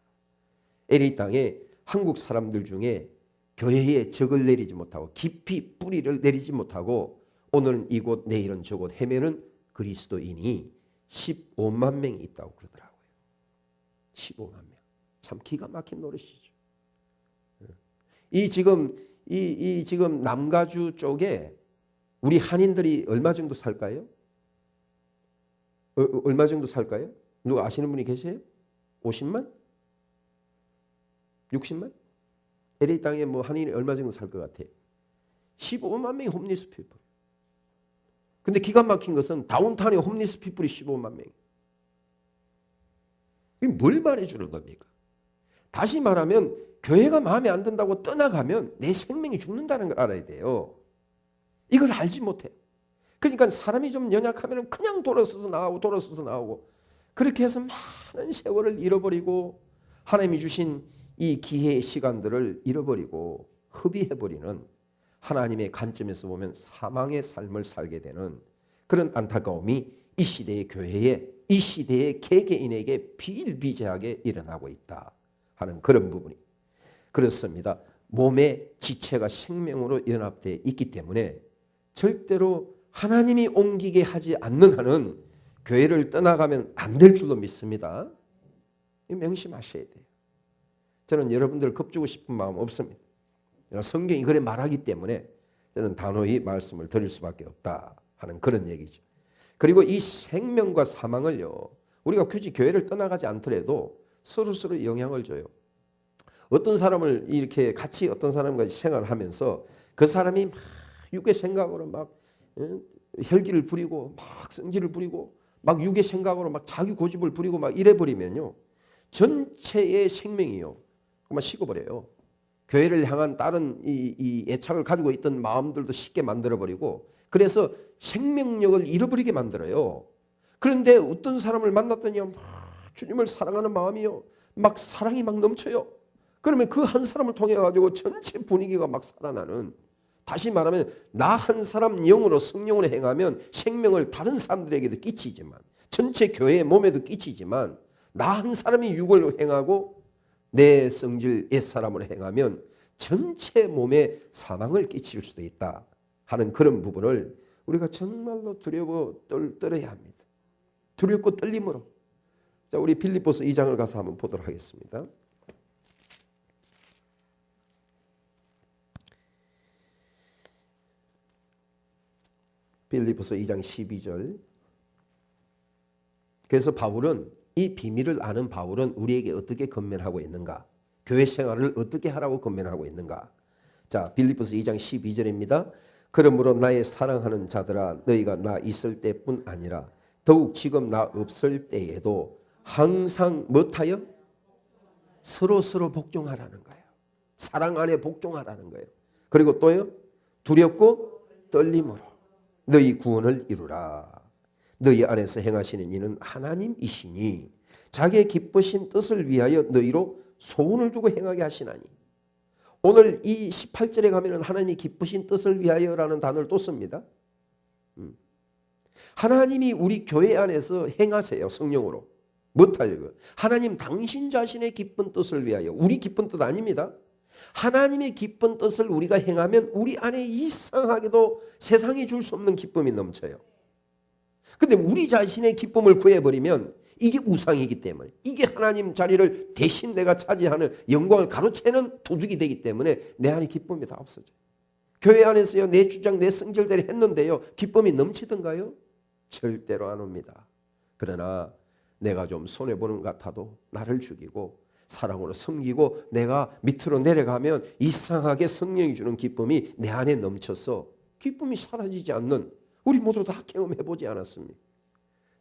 LA 땅에 한국 사람들 중에 교회에 적을 내리지 못하고 깊이 뿌리를 내리지 못하고 오늘은 이곳 내일은 저곳 헤매는 그리스도인이 15만 명이 있다고 그러더라고요. 15만 명. 참 기가 막힌 노릇이죠. 이 지금 남가주 쪽에 우리 한인들이 얼마 정도 살까요? 얼마 정도 살까요? 누가 아시는 분이 계세요? 50만? 60만? LA 땅에 뭐 한인이 얼마 정도 살 것 같아요? 15만 명이 홈리스 피플. 근데 기가 막힌 것은 다운타운에 홈리스 피플이 15만 명. 이게 뭘 말해주는 겁니까? 다시 말하면 교회가 마음에 안 든다고 떠나가면 내 생명이 죽는다는 걸 알아야 돼요. 이걸 알지 못해. 그러니까 사람이 좀 연약하면 그냥 돌아서서 나오고 그렇게 해서 많은 세월을 잃어버리고 하나님이 주신 이 기회의 시간들을 잃어버리고 허비해버리는 하나님의 관점에서 보면 사망의 삶을 살게 되는 그런 안타까움이 이 시대의 교회에 이 시대의 개개인에게 비일비재하게 일어나고 있다 하는 그런 부분이 그렇습니다. 몸의 지체가 생명으로 연합되어 있기 때문에 절대로 하나님이 옮기게 하지 않는 한은 교회를 떠나가면 안 될 줄로 믿습니다. 명심하셔야 돼요. 저는 여러분들을 겁주고 싶은 마음 없습니다. 성경이 그래 말하기 때문에 저는 단호히 말씀을 드릴 수밖에 없다 하는 그런 얘기죠. 그리고 이 생명과 사망을요 우리가 굳이 교회를 떠나가지 않더라도 서로 영향을 줘요. 어떤 사람을 이렇게 같이 어떤 사람과 생활을 하면서 그 사람이 막 육의 생각으로 막 혈기를 부리고 막 성질을 부리고 막 육의 생각으로 막 자기 고집을 부리고 막 이래버리면요 전체의 생명이요 막 식어버려요. 교회를 향한 다른 이 애착을 가지고 있던 마음들도 쉽게 만들어버리고 그래서 생명력을 잃어버리게 만들어요. 그런데 어떤 사람을 만났더니 막 주님을 사랑하는 마음이요 막 사랑이 막 넘쳐요. 그러면 그 한 사람을 통해 가지고 전체 분위기가 막 살아나는 다시 말하면 나 한 사람 영으로 성령으로 행하면 생명을 다른 사람들에게도 끼치지만 전체 교회의 몸에도 끼치지만 나 한 사람이 육을 행하고 내 성질 옛사람을 행하면 전체 몸에 사망을 끼칠 수도 있다 하는 그런 부분을 우리가 정말로 두려워 떨어야 합니다. 두렵고 떨림으로. 자, 우리 빌립보서 2장을 가서 한번 보도록 하겠습니다. 빌립보서 2장 12절. 그래서 바울은 이 비밀을 아는 바울은 우리에게 어떻게 건면하고 있는가? 교회 생활을 어떻게 하라고 건면하고 있는가? 자, 빌립보서 2장 12절입니다. 그러므로 나의 사랑하는 자들아 너희가 나 있을 때뿐 아니라 더욱 지금 나 없을 때에도 항상 못하여 서로 복종하라는 거예요. 사랑 안에 복종하라는 거예요. 그리고 또요 두렵고 떨림으로 너희 구원을 이루라. 너희 안에서 행하시는 이는 하나님이시니 자기의 기쁘신 뜻을 위하여 너희로 소원을 두고 행하게 하시나니. 오늘 이 18절에 가면 하나님이 기쁘신 뜻을 위하여라는 단어를 또 씁니다. 하나님이 우리 교회 안에서 행하세요. 성령으로. 못하려고요. 하나님 당신 자신의 기쁜 뜻을 위하여. 우리 기쁜 뜻 아닙니다. 하나님의 기쁜 뜻을 우리가 행하면 우리 안에 이상하게도 세상이 줄 수 없는 기쁨이 넘쳐요. 근데 우리 자신의 기쁨을 구해버리면 이게 우상이기 때문에, 이게 하나님 자리를 대신 내가 차지하는 영광을 가로채는 도둑이 되기 때문에 내 안에 기쁨이 다 없어져요. 교회 안에서요, 내 주장 내 성질대로 했는데요, 기쁨이 넘치던가요? 절대로 안 옵니다. 그러나 내가 좀 손해보는 것 같아도 나를 죽이고 사랑으로 섬기고 내가 밑으로 내려가면 이상하게 성령이 주는 기쁨이 내 안에 넘쳐서 기쁨이 사라지지 않는, 우리 모두 다 경험해보지 않았습니까?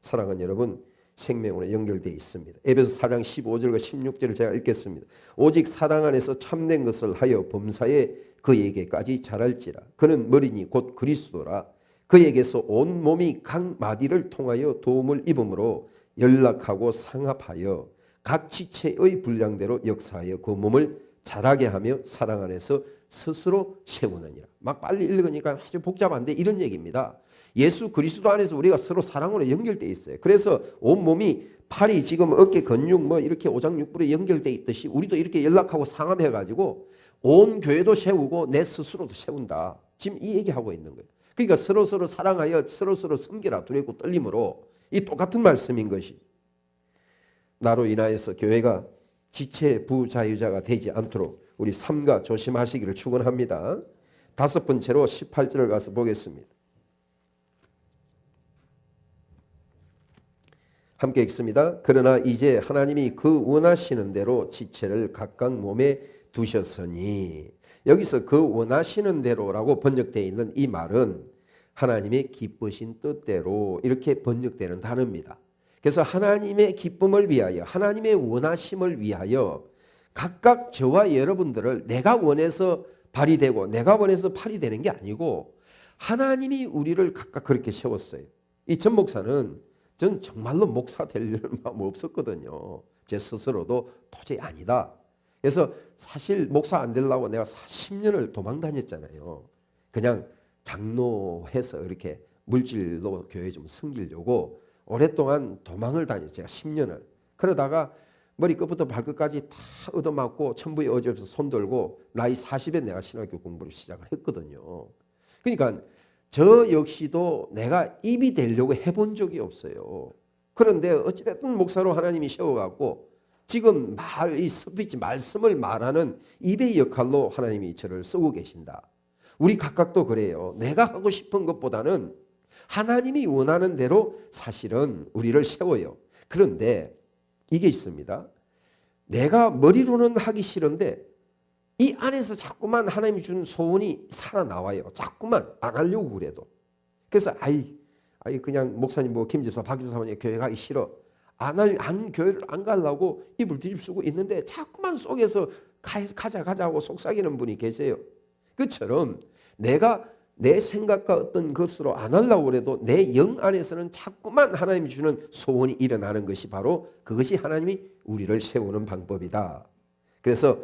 사랑하는 여러분, 생명으로 연결되어 있습니다. 에베소 4장 15절과 16절을 제가 읽겠습니다. 오직 사랑 안에서 참된 것을 하여 범사에 그에게까지 자랄지라. 그는 머리니 곧 그리스도라. 그에게서 온 몸이 각 마디를 통하여 도움을 입음으로 연락하고 상합하여 각 지체의 분량대로 역사하여 그 몸을 자라게 하며 사랑 안에서 스스로 세우느니라. 막 빨리 읽으니까 아주 복잡한데 이런 얘기입니다. 예수 그리스도 안에서 우리가 서로 사랑으로 연결되어 있어요. 그래서 온 몸이, 팔이 지금 어깨 근육 뭐 이렇게 오장육부로 연결되어 있듯이 우리도 이렇게 연락하고 상합해가지고 온 교회도 세우고 내 스스로도 세운다. 지금 이 얘기하고 있는 거예요. 그러니까 서로서로 사랑하여 서로서로 섬기라. 두렵고 떨림으로. 이 똑같은 말씀인 것이, 나로 인하여서 교회가 지체 부자유자가 되지 않도록 우리 삼가 조심하시기를 축원합니다. 다섯 번째로 18절을 가서 보겠습니다. 함께 읽습니다. 그러나 이제 하나님이 그 원하시는 대로 지체를 각각 몸에 두셨으니, 여기서 그 원하시는 대로라고 번역되어 있는 이 말은 하나님의 기쁘신 뜻대로 이렇게 번역되는 단어입니다. 그래서 하나님의 기쁨을 위하여, 하나님의 원하심을 위하여 각각 저와 여러분들을 내가 원해서 발휘되고 내가 원해서 팔이 되는 게 아니고 하나님이 우리를 각각 그렇게 세웠어요. 이 전 목사는, 전 정말로 목사 될 마음 없었거든요. 제 스스로도 도저히 아니다. 그래서 사실 목사 안 되려고 내가 10년을 도망 다녔잖아요. 그냥 장로해서 이렇게 물질로 교회 좀 섬기려고 오랫동안 도망을 다녔어요. 제가 10년을. 그러다가 머리끝부터 발끝까지 다 얻어맞고 천부에 어지럽혀서 손들고 나이 40에 내가 신학교 공부를 시작을 했거든요. 그러니까 저 역시도 내가 입이 되려고 해본 적이 없어요. 그런데 어찌됐든 목사로 하나님이 세워갖고 지금 이 스피치 말씀을 말하는 입의 역할로 하나님이 저를 쓰고 계신다. 우리 각각도 그래요. 내가 하고 싶은 것보다는 하나님이 원하는 대로 사실은 우리를 세워요. 그런데 이게 있습니다. 내가 머리로는 하기 싫은데 이 안에서 자꾸만 하나님이 준 소원이 살아나와요. 자꾸만 안 하려고 그래도. 그래서 그냥 목사님 뭐 김집사 박집사님 교회 가기 싫어. 교회를 안 가려고 입을 뒤집쓰고 있는데 자꾸만 속에서 가자 하고 속삭이는 분이 계세요. 그처럼 내가 내 생각과 어떤 것으로 안 하려고 그래도 내 영 안에서는 자꾸만 하나님이 주는 소원이 일어나는 것이 바로 그것이 하나님이 우리를 세우는 방법이다. 그래서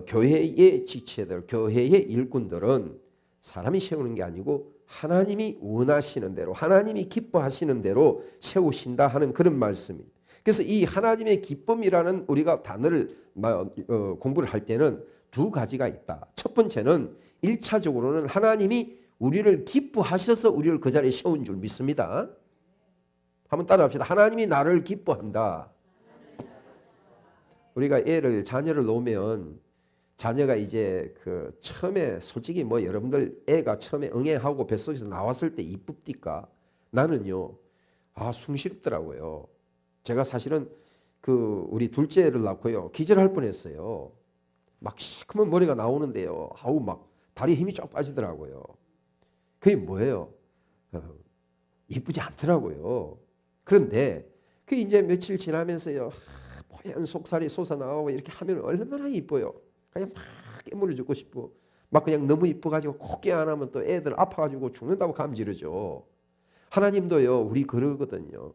교회의 지체들, 교회의 일꾼들은 사람이 세우는 게 아니고 하나님이 원하시는 대로, 하나님이 기뻐하시는 대로 세우신다 하는 그런 말씀입니다. 그래서 이 하나님의 기쁨이라는 우리가 단어를 공부를 할 때는 두 가지가 있다. 첫 번째는 1차적으로는 하나님이 우리를 기뻐하셔서 우리를 그 자리에 세운 줄 믿습니다. 한번 따라합시다. 하나님이 나를 기뻐한다. 우리가 자녀를 놓으면 자녀가 이제 처음에 솔직히 뭐 여러분들 애가 처음에 응애하고 뱃속에서 나왔을 때 이쁩디까? 나는요, 숭실없더라고요. 제가 사실은 우리 둘째를 낳고요, 기절할 뻔했어요. 막 시커먼 머리가 나오는데요, 막 다리에 힘이 쫙 빠지더라고요. 그게 뭐예요? 이쁘지 않더라고요. 그런데 이제 며칠 지나면서요, 뽀얀 속살이 솟아나오고 이렇게 하면 얼마나 이뻐요. 그냥 막 깨물어 주고 싶고, 막 그냥 너무 이뻐가지고 꼭 안 하면 또 애들 아파가지고 죽는다고 감지르죠. 하나님도요, 우리 그러거든요.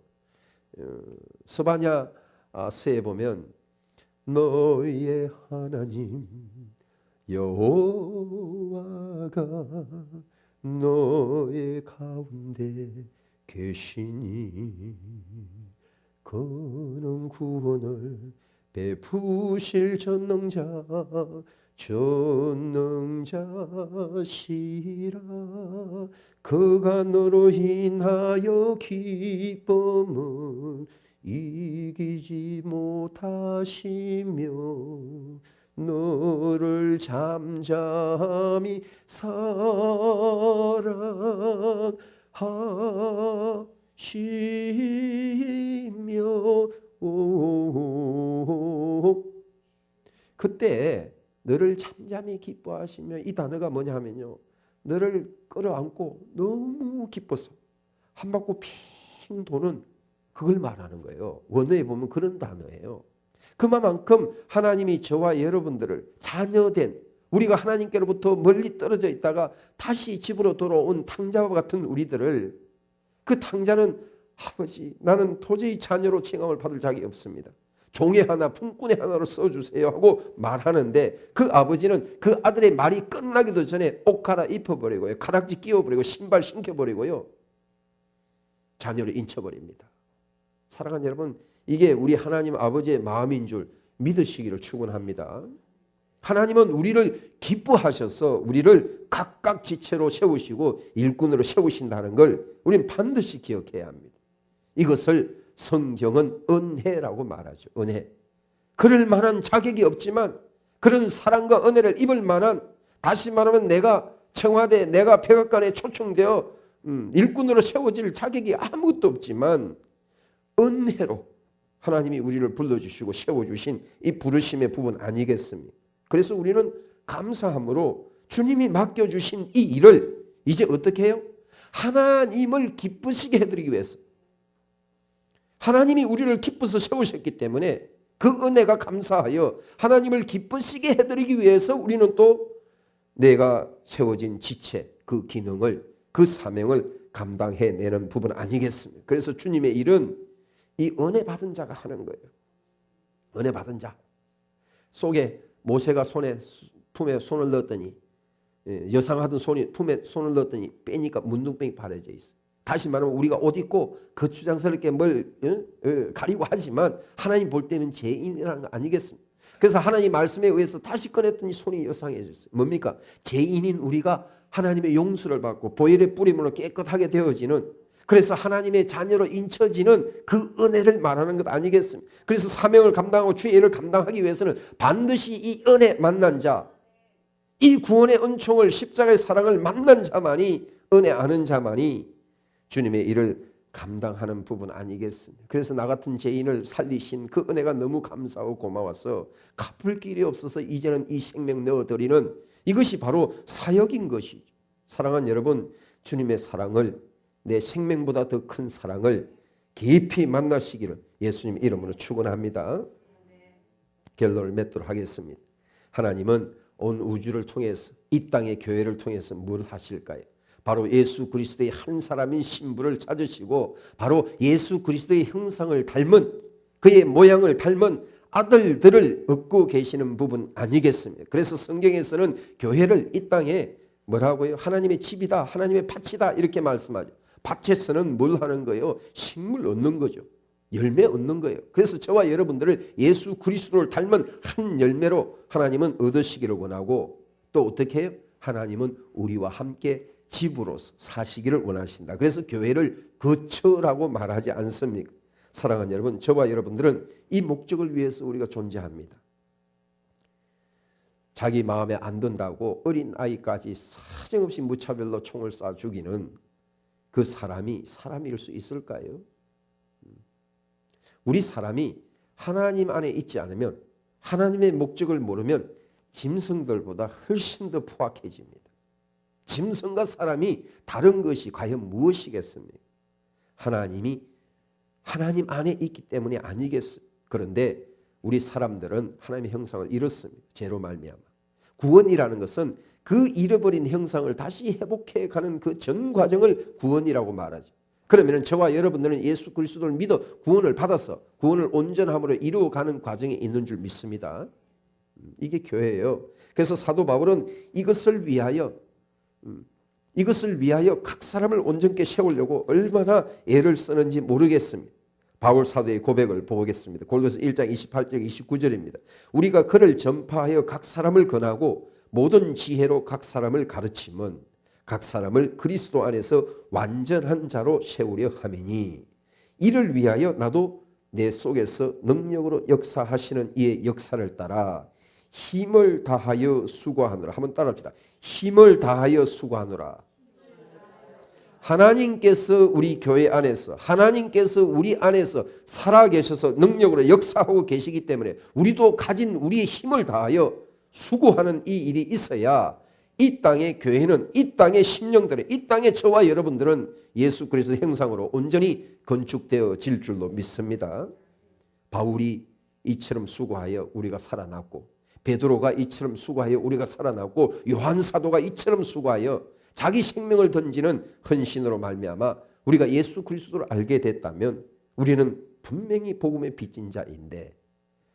스바냐 서에 보면 너의 하나님 여호와가 너의 가운데 계시니 그는 구원을 베푸실 전능자 전능자시라 그가 너로 인하여 기쁨을 이기지 못하시며 너를 잠잠히 사랑하시며 그때 너를 잠잠히 기뻐하시며 이 단어가 뭐냐 하면요 너를 끌어안고 너무 기뻐서 한 바퀴 핑 도는 그걸 말하는 거예요. 원어에 보면 그런 단어예요. 그만큼 하나님이 저와 여러분들을 자녀된 우리가 하나님께로부터 멀리 떨어져 있다가 다시 집으로 돌아온 탕자와 같은 우리들을 그 탕자는 아버지 나는 도저히 자녀로 칭함을 받을 자격이 없습니다. 종의 하나 품꾼의 하나로 써주세요 하고 말하는데 그 아버지는 그 아들의 말이 끝나기도 전에 옷 갈아입혀버리고요. 가락지 끼워버리고 신발 신겨버리고요. 자녀를 인쳐버립니다. 사랑하는 여러분 이게 우리 하나님 아버지의 마음인 줄 믿으시기를 축원합니다. 하나님은 우리를 기뻐하셔서 우리를 각각 지체로 세우시고 일꾼으로 세우신다는 걸 우리는 반드시 기억해야 합니다. 이것을 성경은 은혜라고 말하죠. 은혜. 그럴 만한 자격이 없지만 그런 사랑과 은혜를 입을 만한 다시 말하면 내가 청와대 내가 백악관에 초청되어 일꾼으로 세워질 자격이 아무것도 없지만 은혜로 하나님이 우리를 불러주시고 세워주신 이 부르심의 부분 아니겠습니까? 그래서 우리는 감사함으로 주님이 맡겨주신 이 일을 이제 어떻게 해요? 하나님을 기쁘시게 해드리기 위해서 하나님이 우리를 기뻐서 세우셨기 때문에 그 은혜가 감사하여 하나님을 기쁘시게 해드리기 위해서 우리는 또 내가 세워진 지체 그 기능을 그 사명을 감당해내는 부분 아니겠습니까? 그래서 주님의 일은 이 은혜 받은 자가 하는 거예요. 은혜 받은 자 속에 모세가 품에 손을 넣었더니 여상하던 손이 품에 손을 넣었더니 빼니까 문둥병이 바래져 있어. 다시 말하면 우리가 옷 입고 거추장스럽게 뭘 가리고 하지만 하나님 볼 때는 죄인이라는 거 아니겠습니까? 그래서 하나님 말씀에 의해서 다시 꺼냈더니 손이 여상해졌어요. 뭡니까? 죄인인 우리가 하나님의 용서를 받고 보혈의 뿌림으로 깨끗하게 되어지는 그래서 하나님의 자녀로 인쳐지는 그 은혜를 말하는 것 아니겠습니까? 그래서 사명을 감당하고 주의 일을 감당하기 위해서는 반드시 이 은혜 만난 자, 이 구원의 은총을 십자가의 사랑을 만난 자만이 은혜 아는 자만이 주님의 일을 감당하는 부분 아니겠습니까? 그래서 나 같은 죄인을 살리신 그 은혜가 너무 감사하고 고마워서 갚을 길이 없어서 이제는 이 생명 넣어드리는 이것이 바로 사역인 것이죠. 사랑하는 여러분, 주님의 사랑을 내 생명보다 더 큰 사랑을 깊이 만나시기를 예수님 이름으로 축원합니다. 결론을 맺도록 하겠습니다. 하나님은 온 우주를 통해서 이 땅의 교회를 통해서 뭘 하실까요? 바로 예수 그리스도의 한 사람인 신부를 찾으시고 바로 예수 그리스도의 형상을 닮은 그의 모양을 닮은 아들들을 얻고 계시는 부분 아니겠습니까? 그래서 성경에서는 교회를 이 땅에 뭐라고요? 하나님의 집이다, 하나님의 밭이다 이렇게 말씀하죠. 밭에서는 뭘 하는 거예요? 식물 얻는 거죠. 열매 얻는 거예요. 그래서 저와 여러분들을 예수 그리스도를 닮은 한 열매로 하나님은 얻으시기를 원하고 또 어떻게 해요? 하나님은 우리와 함께 집으로서 사시기를 원하신다. 그래서 교회를 거처라고 말하지 않습니까? 사랑하는 여러분, 저와 여러분들은 이 목적을 위해서 우리가 존재합니다. 자기 마음에 안 든다고 어린 아이까지 사정없이 무차별로 총을 쏴 죽이는 그 사람이 사람일 수 있을까요? 우리 사람이 하나님 안에 있지 않으면 하나님의 목적을 모르면 짐승들보다 훨씬 더 포악해집니다. 짐승과 사람이 다른 것이 과연 무엇이겠습니까? 하나님이 하나님 안에 있기 때문에 아니겠습니까? 그런데 우리 사람들은 하나님의 형상을 잃었습니다. 죄로 말미암아. 구원이라는 것은 그 잃어버린 형상을 다시 회복해 가는 그 전 과정을 구원이라고 말하죠. 그러면 저와 여러분들은 예수 그리스도를 믿어 구원을 받아서 구원을 온전함으로 이루어가는 과정에 있는 줄 믿습니다. 이게 교회예요. 그래서 사도 바울은 이것을 위하여 각 사람을 온전케 세우려고 얼마나 애를 쓰는지 모르겠습니다. 바울 사도의 고백을 보겠습니다. 골로새 1장 28절 29절입니다. 우리가 그를 전파하여 각 사람을 권하고 모든 지혜로 각 사람을 가르치면 각 사람을 그리스도 안에서 완전한 자로 세우려 함이니 이를 위하여 나도 내 속에서 능력으로 역사하시는 이의 역사를 따라 힘을 다하여 수고하노라. 한번 따라합시다. 힘을 다하여 수고하노라. 하나님께서 우리 교회 안에서, 하나님께서 우리 안에서 살아계셔서 능력으로 역사하고 계시기 때문에 우리도 가진 우리의 힘을 다하여 수고하는 이 일이 있어야 이 땅의 교회는, 이 땅의 심령들은, 이 땅의 저와 여러분들은 예수 그리스도 형상으로 온전히 건축되어질 줄로 믿습니다. 바울이 이처럼 수고하여 우리가 살아났고, 베드로가 이처럼 수고하여 우리가 살아났고, 요한 사도가 이처럼 수고하여 자기 생명을 던지는 헌신으로 말미암아 우리가 예수 그리스도를 알게 됐다면 우리는 분명히 복음의 빚진 자인데,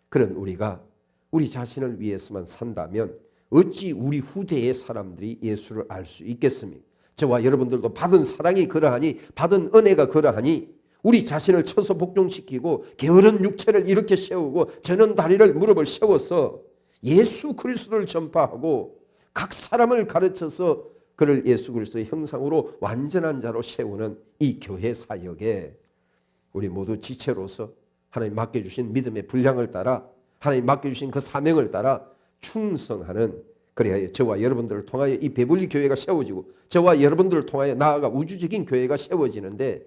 그런 우리가 우리 자신을 위해서만 산다면 어찌 우리 후대의 사람들이 예수를 알 수 있겠습니까? 저와 여러분들도 받은 사랑이 그러하니, 받은 은혜가 그러하니 우리 자신을 쳐서 복종시키고 게으른 육체를 이렇게 세우고 저는 다리를 무릎을 세워서 예수 그리스도를 전파하고 각 사람을 가르쳐서 그를 예수 그리스도의 형상으로 완전한 자로 세우는 이 교회 사역에 우리 모두 지체로서 하나님 맡겨주신 믿음의 분량을 따라, 하나님 맡겨주신 그 사명을 따라 충성하는, 그래야 저와 여러분들을 통하여 이 베블리 교회가 세워지고 저와 여러분들을 통하여 나아가 우주적인 교회가 세워지는데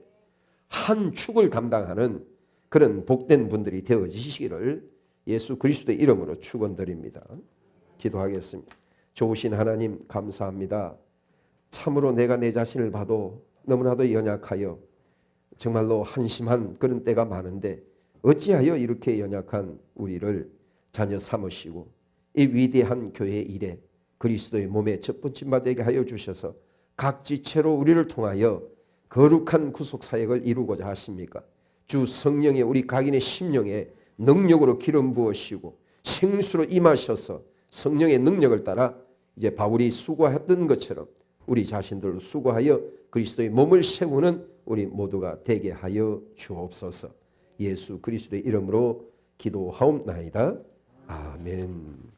한 축을 감당하는 그런 복된 분들이 되어지시기를 예수 그리스도의 이름으로 축원드립니다. 기도하겠습니다. 좋으신 하나님 감사합니다. 참으로 내가 내 자신을 봐도 너무나도 연약하여 정말로 한심한 그런 때가 많은데 어찌하여 이렇게 연약한 우리를 자녀 삼으시고 이 위대한 교회 일에 그리스도의 몸에 첫 번째 바 되게 하여 주셔서 각 지체로 우리를 통하여 거룩한 구속사역을 이루고자 하십니까? 주 성령의 우리 각인의 심령에 능력으로 기름 부으시고 생수로 임하셔서 성령의 능력을 따라 이제 바울이 수고했던 것처럼 우리 자신들도 수고하여 그리스도의 몸을 세우는 우리 모두가 되게 하여 주옵소서. 예수 그리스도의 이름으로 기도하옵나이다. 아멘.